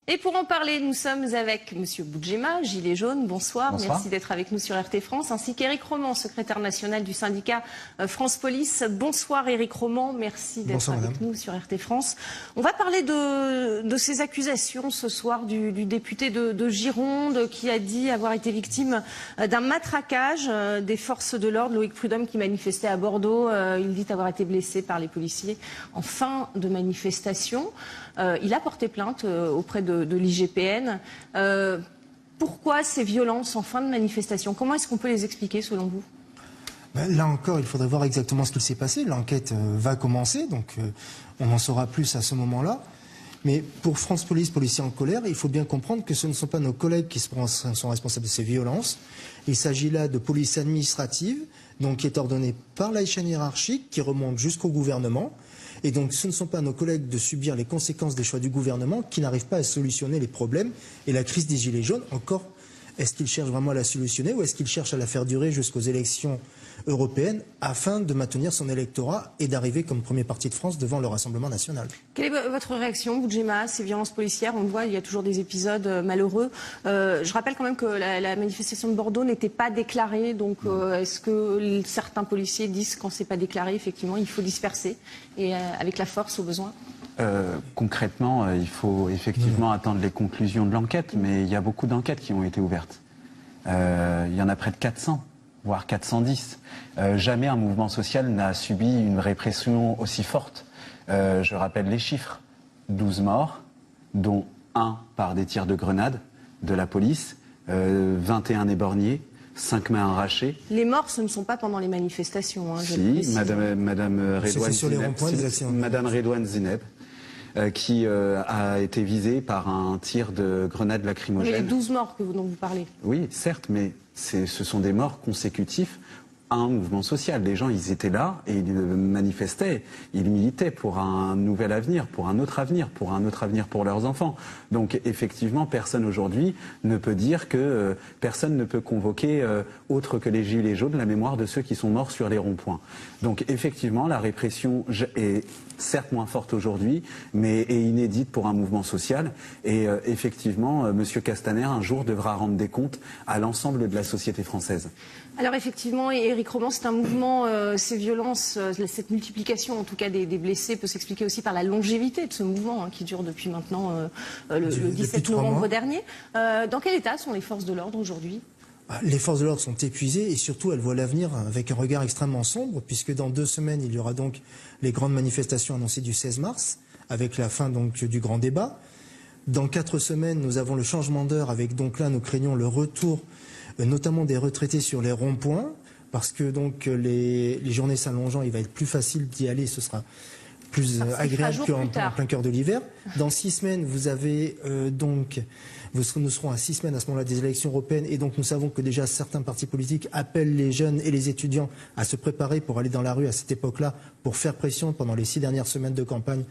Et pour en parler, nous sommes avec Monsieur Boudjema, Gilet jaune. Bonsoir. Merci d'être avec nous sur RT France, ainsi qu'Éric Roman, secrétaire national du syndicat France Police. Bonsoir Éric Roman, merci d'être avec nous sur RT France. On va parler de ces accusations ce soir du député de Gironde qui a dit avoir été victime d'un matraquage des forces de l'ordre. Loïc Prudhomme qui manifestait à Bordeaux, il dit avoir été blessé par les policiers en fin de manifestation. Il a porté plainte auprès de l'IGPN. Pourquoi ces violences en fin de manifestation? Comment est-ce qu'on peut les expliquer selon vous? Là encore, il faudrait voir exactement ce qu'il s'est passé. L'enquête va commencer, donc on en saura plus à ce moment-là. Mais pour France Police, policiers en colère, il faut bien comprendre que ce ne sont pas nos collègues qui sont responsables de ces violences. Il s'agit là de police administrative, donc qui est ordonnée par la chaîne hiérarchique, qui remonte jusqu'au gouvernement. Et donc ce ne sont pas nos collègues de subir les conséquences des choix du gouvernement qui n'arrivent pas à solutionner les problèmes. Et la crise des Gilets jaunes, encore, est-ce qu'ils cherchent vraiment à la solutionner ou est-ce qu'ils cherchent à la faire durer jusqu'aux élections européennes afin de maintenir son électorat et d'arriver comme premier parti de France devant le Rassemblement national? Quelle est votre réaction, Boudjema, ces violences policières? On le voit, il y a toujours des épisodes malheureux. Je rappelle quand même que la manifestation de Bordeaux n'était pas déclarée. Donc est-ce que certains policiers disent quand c'est pas déclaré, effectivement, il faut disperser et avec la force au besoin? Concrètement, il faut effectivement attendre les conclusions de l'enquête, mais il y a beaucoup d'enquêtes qui ont été ouvertes. Il y en a près de 400, voire 410. Jamais un mouvement social n'a subi une répression aussi forte. Je rappelle les chiffres. 12 morts, dont 1 par des tirs de grenade de la police, 21 éborgnés, 5 mains arrachées. Les morts, ce ne sont pas pendant les manifestations. Si, Madame Redouane Zineb, qui a été visée par un tir de grenade lacrymogène. Mais les 12 morts dont vous parlez. Oui, certes, mais ce sont des morts consécutifs à un mouvement social. Les gens, ils étaient là et ils manifestaient, ils militaient pour un nouvel avenir, pour un autre avenir pour leurs enfants. Donc effectivement, personne aujourd'hui ne peut dire que personne ne peut convoquer autre que les Gilets jaunes la mémoire de ceux qui sont morts sur les ronds-points. Donc effectivement, la répression est certes moins forte aujourd'hui, mais est inédite pour un mouvement social. Et effectivement, M. Castaner, un jour, devra rendre des comptes à l'ensemble de la société française. Alors effectivement, Éric Roman, c'est un mouvement, ces violences, cette multiplication en tout cas des blessés peut s'expliquer aussi par la longévité de ce mouvement qui dure depuis maintenant le 17 novembre dernier. Dans quel état sont les forces de l'ordre aujourd'hui ? Les forces de l'ordre sont épuisées et surtout elles voient l'avenir avec un regard extrêmement sombre puisque dans 2 semaines il y aura donc les grandes manifestations annoncées du 16 mars avec la fin donc du grand débat. Dans 4 semaines nous avons le changement d'heure avec donc là nous craignons le retour notamment des retraités sur les ronds-points parce que donc les journées s'allongeant il va être plus facile d'y aller, ce sera plus agréable qu'en plein cœur de l'hiver. Dans 6 semaines vous avez nous serons à 6 semaines à ce moment-là des élections européennes et donc nous savons que déjà certains partis politiques appellent les jeunes et les étudiants à se préparer pour aller dans la rue à cette époque-là pour faire pression pendant les 6 dernières semaines de campagne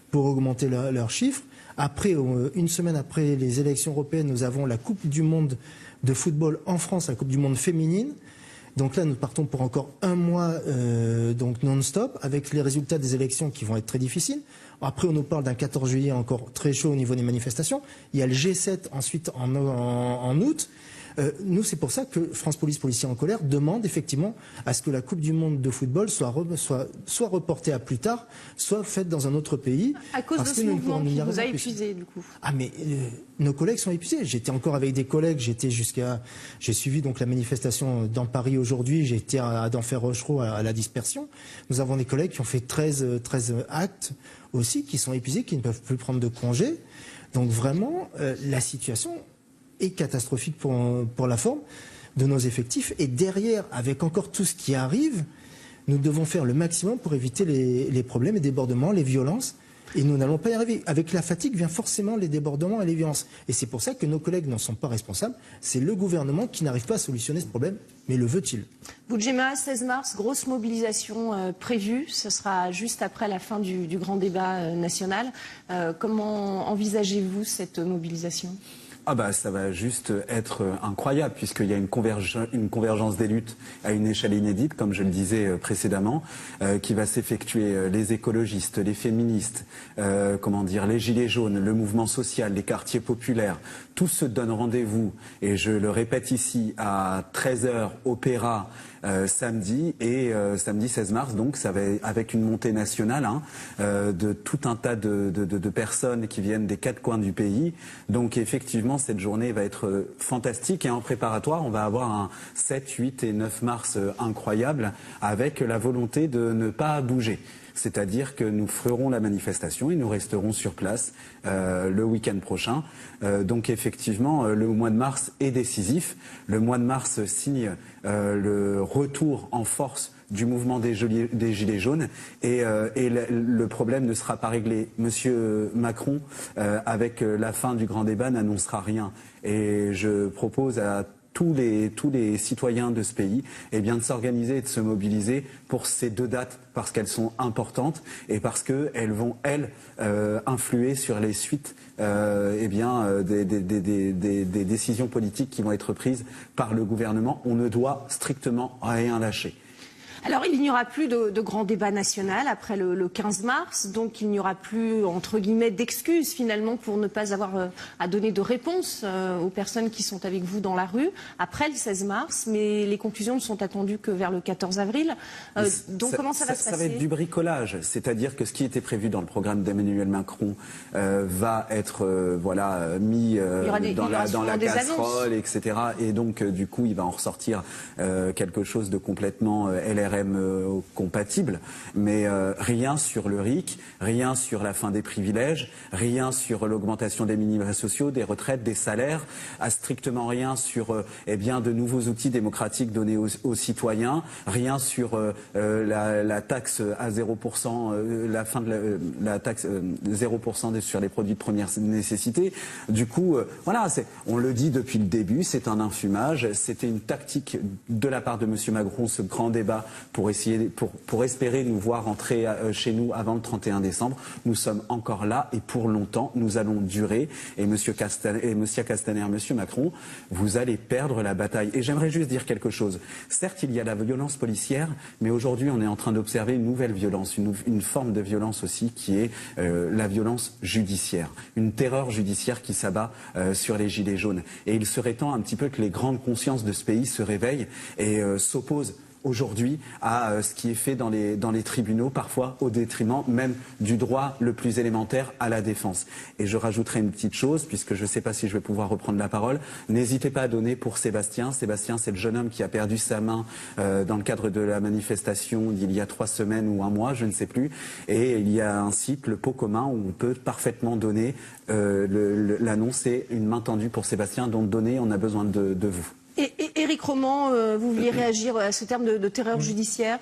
pour augmenter leurs chiffres. Après, 1 semaine après les élections européennes, nous avons la Coupe du Monde de football en France, la Coupe du Monde féminine. Donc là, nous partons pour encore 1 mois donc non-stop avec les résultats des élections qui vont être très difficiles. Après, on nous parle d'un 14 juillet encore très chaud au niveau des manifestations. Il y a le G7 ensuite en août. Nous, c'est pour ça que France Police, policiers en colère, demande effectivement à ce que la Coupe du Monde de football soit reportée à plus tard, soit faite dans un autre pays. À cause de ce mouvement qui vous a épuisé, du coup. Ah, mais nos collègues sont épuisés. J'étais encore avec des collègues, j'ai suivi donc la manifestation dans Paris aujourd'hui, j'ai été à d'Enfer-Rochereau à la dispersion. Nous avons des collègues qui ont fait 13 actes aussi, qui sont épuisés, qui ne peuvent plus prendre de congés. Donc vraiment, la situation est catastrophique pour la forme de nos effectifs. Et derrière, avec encore tout ce qui arrive, nous devons faire le maximum pour éviter les problèmes, les débordements, les violences. Et nous n'allons pas y arriver. Avec la fatigue vient forcément les débordements et les violences. Et c'est pour ça que nos collègues n'en sont pas responsables. C'est le gouvernement qui n'arrive pas à solutionner ce problème. Mais le veut-il? Boudjema, 16 mars, grosse mobilisation prévue. Ce sera juste après la fin du grand débat national. Comment envisagez-vous cette mobilisation? Ah bah ça va juste être incroyable puisqu'il y a une convergence des luttes à une échelle inédite, comme je le disais précédemment, qui va s'effectuer. Les écologistes, les féministes, les gilets jaunes, le mouvement social, les quartiers populaires, tous se donnent rendez-vous, et je le répète ici, à 13h, Opéra, samedi, et samedi 16 mars, donc ça va avec une montée nationale de tout un tas de personnes qui viennent des 4 coins du pays. Donc effectivement, cette journée va être fantastique, et en préparatoire, on va avoir un 7, 8 et 9 mars incroyable, avec la volonté de ne pas bouger. C'est-à-dire que nous ferons la manifestation et nous resterons sur place le week-end prochain. Donc effectivement, le mois de mars est décisif. Le mois de mars signe le retour en force du mouvement des Gilets jaunes, et le problème ne sera pas réglé. Monsieur Macron, avec la fin du grand débat, n'annoncera rien. Et je propose à tous les citoyens de ce pays de s'organiser et de se mobiliser pour ces 2 dates, parce qu'elles sont importantes et parce qu'elles vont, influer sur les suites des décisions politiques qui vont être prises par le gouvernement. On ne doit strictement rien lâcher. Alors, il n'y aura plus de grand débat national après le 15 mars, donc il n'y aura plus, entre guillemets, d'excuses finalement pour ne pas avoir à donner de réponse aux personnes qui sont avec vous dans la rue après le 16 mars, mais les conclusions ne sont attendues que vers le 14 avril. Donc comment ça va se passer ? Ça va être du bricolage, c'est-à-dire que ce qui était prévu dans le programme d'Emmanuel Macron va être mis dans la casserole, etc. Et donc du coup, il va en ressortir quelque chose de complètement LRM compatible, mais rien sur le RIC, rien sur la fin des privilèges, rien sur l'augmentation des minima sociaux, des retraites, des salaires, strictement rien sur de nouveaux outils démocratiques donnés aux citoyens, rien sur la taxe à 0%, la fin de la taxe 0% sur les produits de première nécessité. Du coup, on le dit depuis le début, c'est un infumage, c'était une tactique de la part de M. Macron, ce grand débat, pour espérer nous voir rentrer chez nous avant le 31 décembre. Nous sommes encore là, et pour longtemps, nous allons durer. Et M. Castaner, M. Macron, vous allez perdre la bataille. Et j'aimerais juste dire quelque chose. Certes, il y a la violence policière, mais aujourd'hui, on est en train d'observer une nouvelle violence, une forme de violence aussi, qui est la violence judiciaire. Une terreur judiciaire qui s'abat sur les Gilets jaunes. Et il serait temps un petit peu que les grandes consciences de ce pays se réveillent et s'opposent aujourd'hui à ce qui est fait dans les tribunaux, parfois au détriment même du droit le plus élémentaire à la défense. Et je rajouterai une petite chose, puisque je ne sais pas si je vais pouvoir reprendre la parole. N'hésitez pas à donner pour Sébastien. Sébastien, c'est le jeune homme qui a perdu sa main dans le cadre de la manifestation d'il y a 3 semaines ou 1 mois, je ne sais plus. Et il y a un site, le pot commun, où on peut parfaitement donner. L'annonce, c'est une main tendue pour Sébastien, donc donnez, on a besoin de vous. Et Éric Roman, vous vouliez réagir à ce terme de terreur judiciaire ?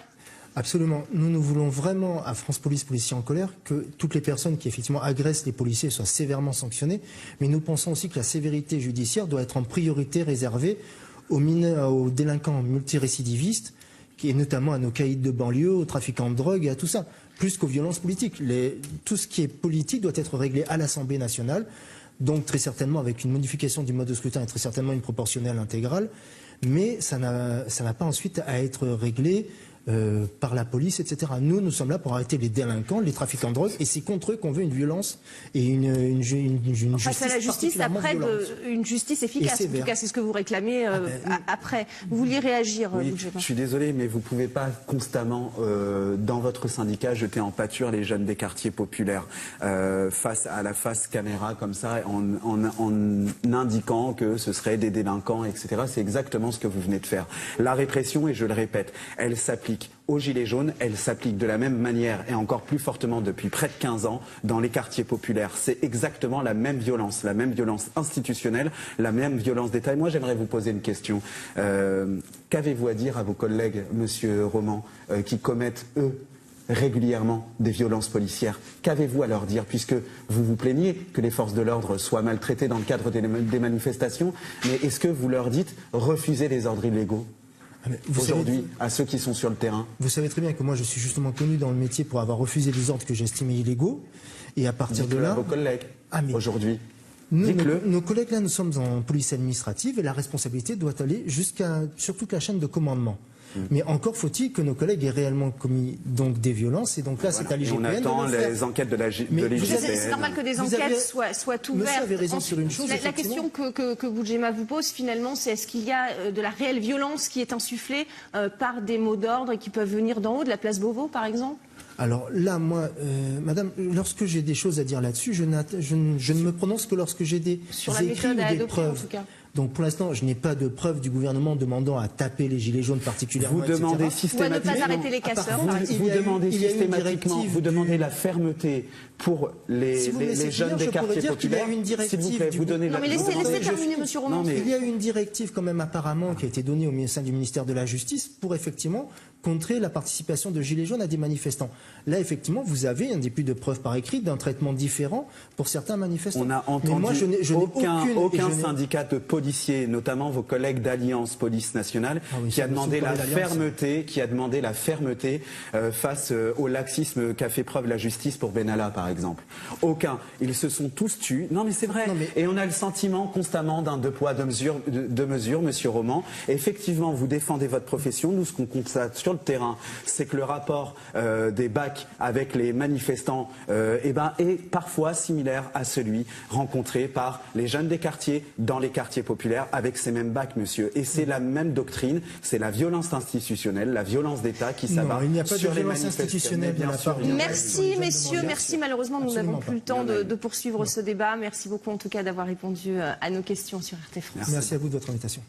Absolument. Nous voulons vraiment, à France Police, Policiers en colère, que toutes les personnes qui effectivement agressent les policiers soient sévèrement sanctionnées. Mais nous pensons aussi que la sévérité judiciaire doit être en priorité réservée aux délinquants multirécidivistes, et notamment à nos caïds de banlieue, aux trafiquants de drogue et à tout ça, plus qu'aux violences politiques. Tout ce qui est politique doit être réglé à l'Assemblée nationale. Donc très certainement avec une modification du mode de scrutin et très certainement une proportionnelle intégrale, mais ça n'a pas ensuite à être réglé par la police, etc. Nous sommes là pour arrêter les délinquants, les trafiquants de drogue, et c'est contre eux qu'on veut une violence et une justice face à la justice après une justice efficace. En tout cas, c'est ce que vous réclamez après. Vous vouliez réagir, oui, je suis désolé, mais vous ne pouvez pas constamment, dans votre syndicat, jeter en pâture les jeunes des quartiers populaires face à la face caméra comme ça, en indiquant que ce seraient des délinquants, etc. C'est exactement ce que vous venez de faire. La répression, et je le répète, elle s'applique aux Gilets jaunes, elle s'applique de la même manière et encore plus fortement depuis près de 15 ans dans les quartiers populaires. C'est exactement la même violence institutionnelle, la même violence d'État. Et moi, j'aimerais vous poser une question. Qu'avez-vous à dire à vos collègues, Monsieur Roman, qui commettent, eux, régulièrement des violences policières? Qu'avez-vous à leur dire, puisque vous vous plaignez que les forces de l'ordre soient maltraitées dans le cadre des manifestations, mais est-ce que vous leur dites refusez les ordres illégaux aujourd'hui à ceux qui sont sur le terrain? Vous savez très bien que moi je suis justement connu dans le métier pour avoir refusé des ordres que j'estimais illégaux, et à partir de là... à vos collègues aujourd'hui. Nos collègues là, nous sommes en police administrative et la responsabilité doit aller sur toute la chaîne de commandement. Mais encore faut-il que nos collègues aient réellement commis donc des violences et donc là c'est à l'IGPN. On attend les enquêtes de l'IGPN. C'est normal que des enquêtes soient ouvertes. Monsieur avait raison sur une chose. La question que Boudjema vous pose finalement, c'est est-ce qu'il y a de la réelle violence qui est insufflée par des mots d'ordre qui peuvent venir d'en haut, de la place Beauvau par exemple? Alors là, moi, madame, lorsque j'ai des choses à dire là-dessus, je ne me prononce que lorsque j'ai des écrits ou des preuves. En tout cas. Donc pour l'instant, je n'ai pas de preuve du gouvernement demandant à taper les gilets jaunes particulièrement. Vous demandez systématiquement. Ou à ne pas arrêter les casseurs. Vous demandez systématiquement. Vous demandez la fermeté pour les jeunes des quartiers populaires. S'il vous plaît, vous donnez la. Non mais laissez terminer, Monsieur Roman. Il y a une directive quand même apparemment qui a été donnée au sein du ministère de la Justice pour effectivement contrer la participation de gilets jaunes à des manifestants. Là, effectivement, vous avez un début de preuve par écrit d'un traitement différent pour certains manifestants. On a entendu aucun syndicat de policiers, notamment vos collègues d'Alliance Police Nationale, qui a demandé la fermeté, face au laxisme qu'a fait preuve la justice pour Benalla, par exemple. Aucun. Ils se sont tous tus. Non, mais c'est vrai. Et on a le sentiment constamment d'un deux poids, deux mesures, Monsieur Roman. Et effectivement, vous défendez votre profession. Nous, ce qu'on constate sur le terrain, c'est que le rapport des BAC avec les manifestants est parfois similaire à celui rencontré par les jeunes des quartiers dans les quartiers populaires avec ces mêmes BAC, monsieur. Et c'est la même doctrine, c'est la violence institutionnelle, la violence d'État qui s'abat sur les violence institutionnelle. Merci messieurs, merci. Malheureusement, nous n'avons plus le temps de poursuivre ce débat. Merci beaucoup en tout cas d'avoir répondu à nos questions sur RT France. Merci à vous de votre invitation.